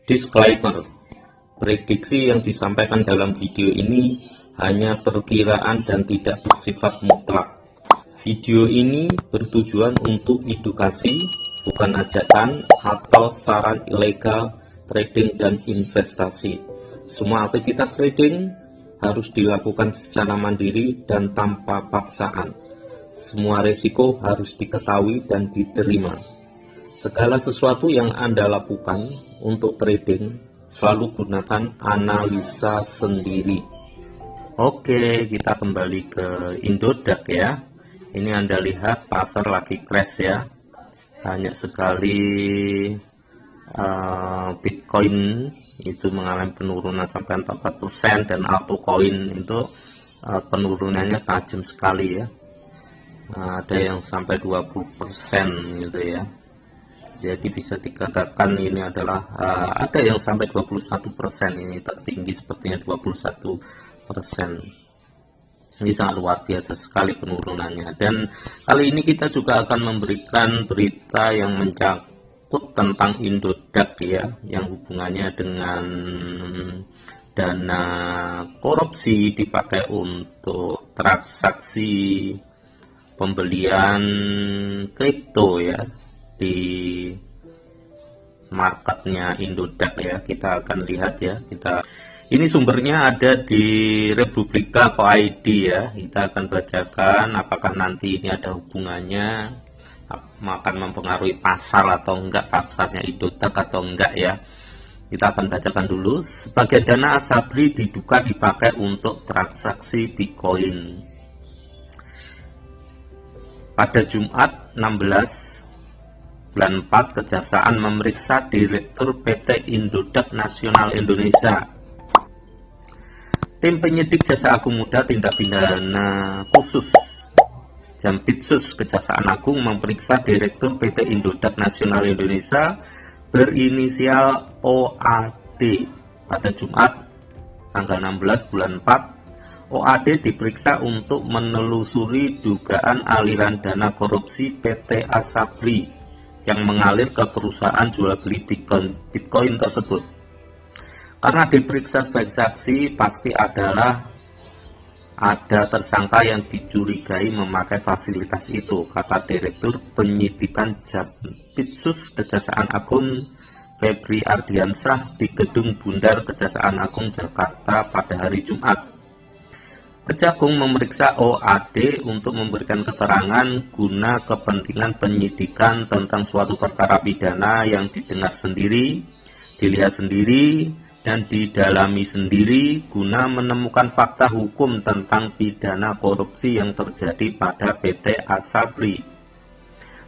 Disclaimer: prediksi yang disampaikan dalam video ini hanya perkiraan dan tidak bersifat mutlak. Video ini bertujuan untuk edukasi, bukan ajakan atau saran ilegal trading dan investasi. Semua aktivitas trading harus dilakukan secara mandiri dan tanpa paksaan. Semua risiko harus diketahui dan diterima. Segala sesuatu yang Anda lakukan untuk trading selalu gunakan analisa sendiri. Oke, kita kembali ke Indodax ya. Ini Anda lihat pasar lagi crash ya. Banyak sekali Bitcoin itu mengalami penurunan sampai 4% dan altcoin itu penurunannya tajam sekali ya. Ada yang sampai 20% gitu ya. Jadi bisa dikatakan ini adalah ada yang sampai 21%, ini tertinggi sepertinya 21%. Ini sangat luar biasa sekali penurunannya. Dan kali ini kita juga akan memberikan berita yang menyangkut tentang Indodax ya, yang hubungannya dengan dana korupsi dipakai untuk transaksi pembelian kripto ya di marketnya Indodax ya. Kita akan lihat ya, ini sumbernya ada di Republika.id ya. Kita akan bacakan apakah nanti ini ada hubungannya, akan mempengaruhi pasar atau enggak, pasarnya Indodax atau enggak ya. Kita akan bacakan dulu. Sebagai dana Asabri diduga dipakai untuk transaksi Bitcoin. Pada Jumat 16 bulan 4, Kejaksaan memeriksa Direktur PT Indodax Nasional Indonesia. Tim penyidik Jaksa Agung Muda Tindak Pidana Khusus Jampitsus Kejaksaan Agung memeriksa Direktur PT Indodax Nasional Indonesia berinisial OAD pada Jumat tanggal 16 bulan 4. OAD diperiksa untuk menelusuri dugaan aliran dana korupsi PT Asabri yang mengalir ke perusahaan jual beli Bitcoin tersebut. Karena diperiksa sebagai saksi, pasti ada tersangka yang dicurigai memakai fasilitas itu, kata Direktur Penyidikan Jampitsus Kejaksaan Agung Febri Ardiansyah di Gedung Bundar Kejaksaan Agung Jakarta pada hari Jumat. Kejagung memeriksa OAD untuk memberikan keterangan guna kepentingan penyidikan tentang suatu perkara pidana yang didengar sendiri, dilihat sendiri, dan didalami sendiri guna menemukan fakta hukum tentang pidana korupsi yang terjadi pada PT Asabri.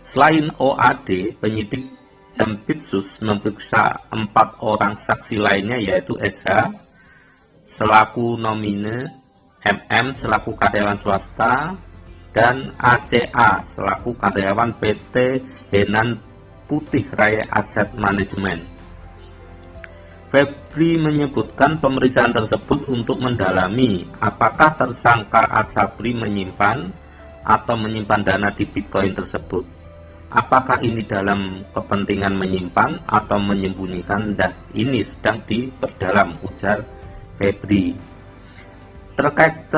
Selain OAD, penyidik Jampitsus memeriksa 4 orang saksi lainnya, yaitu SH selaku nomine, MM selaku karyawan swasta, dan ACA selaku karyawan PT Henan Putih Raya Asset Management. Febri menyebutkan pemeriksaan tersebut untuk mendalami apakah tersangka Asabri menyimpan atau menyimpan dana di Bitcoin tersebut. Apakah ini dalam kepentingan menyimpan atau menyembunyikan, dan ini sedang diperdalam, ujar Febri. Terkait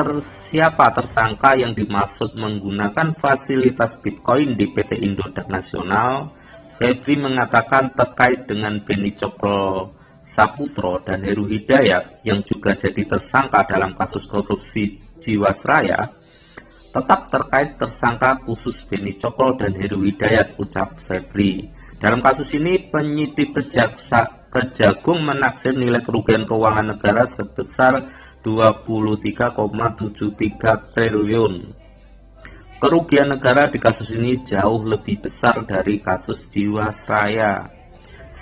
siapa tersangka yang dimaksud menggunakan fasilitas Bitcoin di PT Indodax Nasional, Febri mengatakan terkait dengan Beni Cokro Saputro dan Heru Hidayat yang juga jadi tersangka dalam kasus korupsi Jiwasraya, tetap terkait tersangka khusus Beni Cokro dan Heru Hidayat, ucap Febri. Dalam kasus ini, penyidik Kejagung menaksir nilai kerugian keuangan negara sebesar 23,73 triliun. Kerugian negara di kasus ini jauh lebih besar dari kasus Jiwasraya.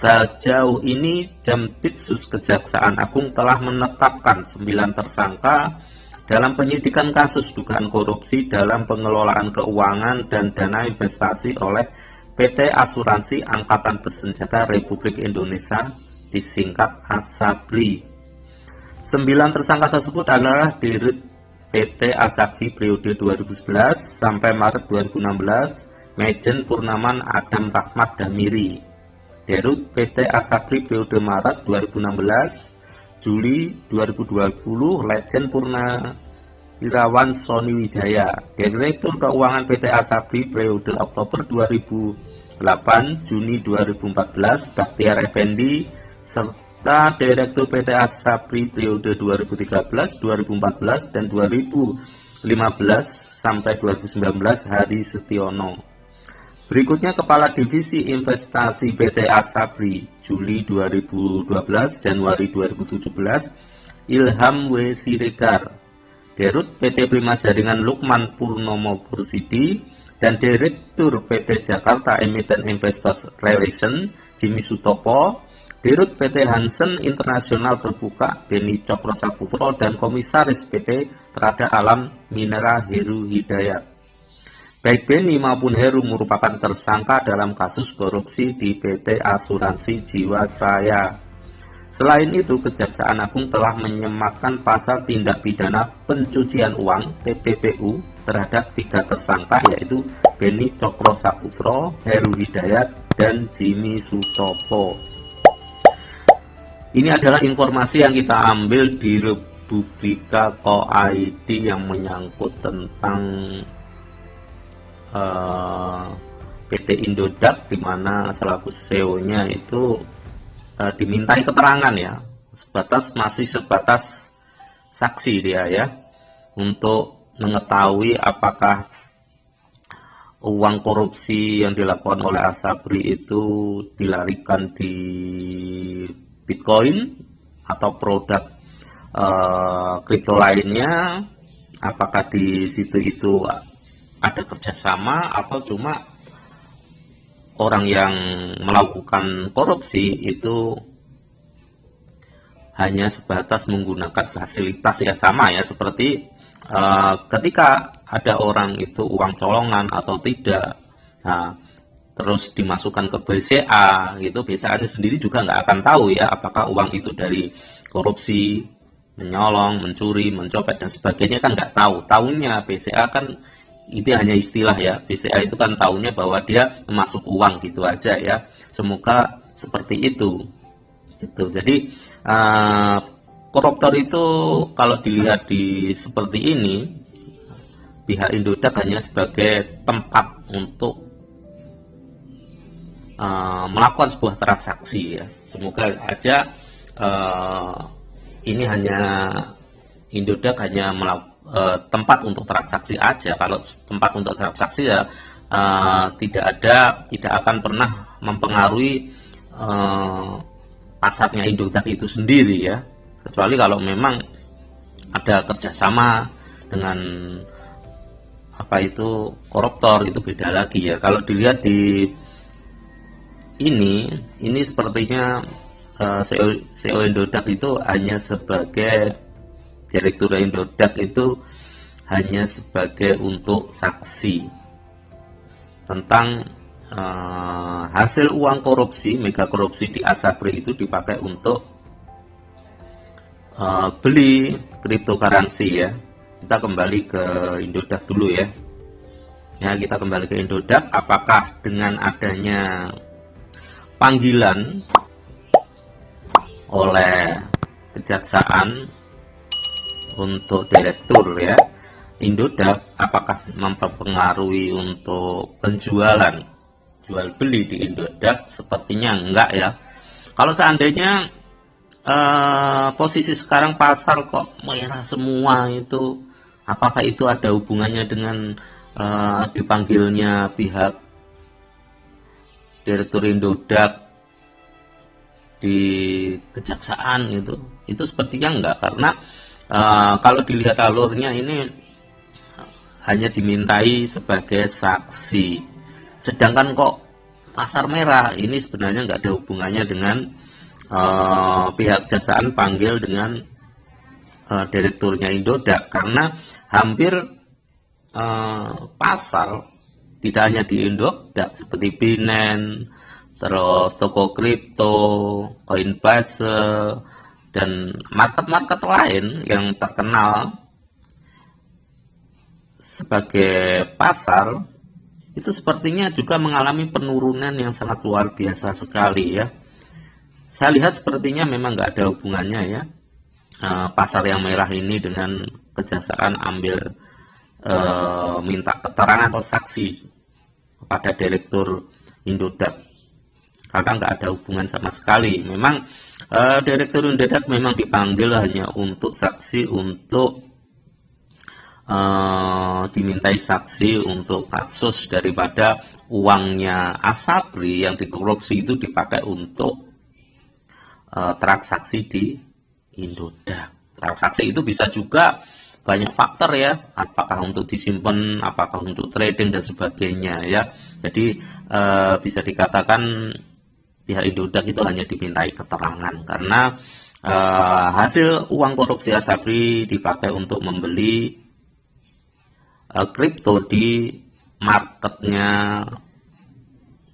Sejauh ini, Jampitsus Kejaksaan Agung telah menetapkan 9 tersangka dalam penyidikan kasus dugaan korupsi dalam pengelolaan keuangan dan dana investasi oleh PT Asuransi Angkatan Bersenjata Republik Indonesia, disingkat Asabri. 9 tersangka tersebut adalah Dirut PT Asabri periode 2011 sampai Maret 2016, Majen Purnaman Adam Rahmat Damiri. Dirut PT Asabri periode Maret 2016 Juli 2020 Legend Purna Irawan Sony Wijaya. Direktur Keuangan PT Asabri periode Oktober 2008 Juni 2014 Baktiar Effendi, serta Direktur PT Asabri periode 2013, 2014 dan 2015 sampai 2019 Hari Setiono. Berikutnya Kepala Divisi Investasi PT Asabri Juli 2012 Januari 2017 Ilham W. Siregar. Dirut PT Prima Jaringan Lukman Purnomo Pursidi dan Direktur PT Jakarta Emiten Investors Relation Jimmy Sutopo. Dirut PT Hansen Internasional Terbuka Beni Cokro Saputro dan Komisaris PT Trada Alam Minera Heru Hidayat. Baik Beni maupun Heru merupakan tersangka dalam kasus korupsi di PT Asuransi Jiwasraya. Selain itu, Kejaksaan Agung telah menyematkan pasal tindak pidana pencucian uang (TPPU) terhadap 3 tersangka, yaitu Beni Cokro Saputro, Heru Hidayat, dan Jimmy Sutopo. Ini adalah informasi yang kita ambil di Republika.co.id yang menyangkut tentang PT Indodax, di mana selaku CEO-nya itu dimintai keterangan ya, masih sebatas saksi dia ya, untuk mengetahui apakah uang korupsi yang dilakukan oleh Asabri itu dilarikan di Bitcoin atau produk kripto lainnya, apakah di situ itu ada kerjasama atau cuma orang yang melakukan korupsi itu hanya sebatas menggunakan fasilitas ya, sama ya seperti ketika ada orang itu uang colongan atau tidak, nah, terus dimasukkan ke BCA gitu, BCA sendiri juga nggak akan tahu ya apakah uang itu dari korupsi, menyolong, mencuri, mencopet dan sebagainya, kan nggak tahu. Tahunya BCA kan itu hanya istilah ya, BCA itu kan tahunya bahwa dia masuk uang gitu aja ya. Semoga seperti itu. Jadi koruptor itu kalau dilihat di seperti ini, pihak Indodax hanya sebagai tempat untuk melakukan sebuah transaksi ya. Semoga aja ini hanya Indodax hanya melakukan tempat untuk transaksi aja. Kalau tempat untuk transaksi ya tidak akan pernah mempengaruhi pasarnya Indodax itu sendiri ya, kecuali kalau memang ada kerjasama dengan koruptor, itu beda lagi ya. Kalau dilihat di ini sepertinya CEO Indodax itu hanya sebagai Direktur Indodax itu hanya sebagai untuk saksi tentang hasil uang korupsi, mega korupsi di Asabri itu dipakai untuk beli cryptocurrency ya. Kita kembali ke Indodax dulu ya. Ya, kita kembali ke Indodax. Apakah dengan adanya panggilan oleh Kejaksaan untuk direktur ya Indodax, apakah mempengaruhi untuk penjualan, jual beli di Indodax? Sepertinya enggak ya. Kalau seandainya posisi sekarang pasar kok merah semua itu, apakah itu ada hubungannya dengan dipanggilnya pihak direktur Indodax di Kejaksaan gitu? Itu sepertinya enggak, karena kalau dilihat alurnya ini hanya dimintai sebagai saksi. Sedangkan kok pasar merah ini sebenarnya nggak ada hubungannya dengan pihak Kejaksaan panggil dengan direkturnya Indodax, karena hampir pasar tidak hanya di Indodax seperti Binance, terus toko kripto, Coinbase, dan market-market lain yang terkenal sebagai pasar itu sepertinya juga mengalami penurunan yang sangat luar biasa sekali ya. Saya lihat sepertinya memang nggak ada hubungannya ya, pasar yang merah ini dengan Kejaksaan ambil minta keterangan atau saksi kepada Direktur Indodax, karena nggak ada hubungan sama sekali. Memang Direktur Indodax memang dipanggil hanya untuk saksi, untuk dimintai saksi untuk kasus daripada uangnya Asabri yang dikorupsi itu dipakai untuk transaksi di Indodax. Transaksi itu bisa juga banyak faktor ya, apakah untuk disimpan, apakah untuk trading dan sebagainya ya. Jadi bisa dikatakan pihak Indodax itu hanya dimintai keterangan karena hasil uang korupsi Asabri dipakai untuk membeli kripto di marketnya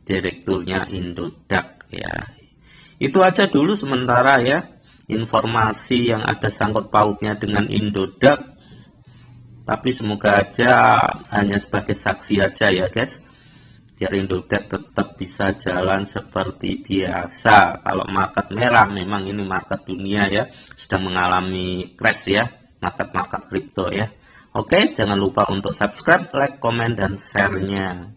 direkturnya Indodax ya. Itu aja dulu sementara ya, informasi yang ada sangkut pautnya dengan Indodax. Tapi semoga aja hanya sebagai saksi aja ya guys, biar Indodax tetap bisa jalan seperti biasa. Kalau market merah, memang ini market dunia ya, sedang mengalami crash ya, market kripto ya. Oke, jangan lupa untuk subscribe, like, komen, dan share-nya.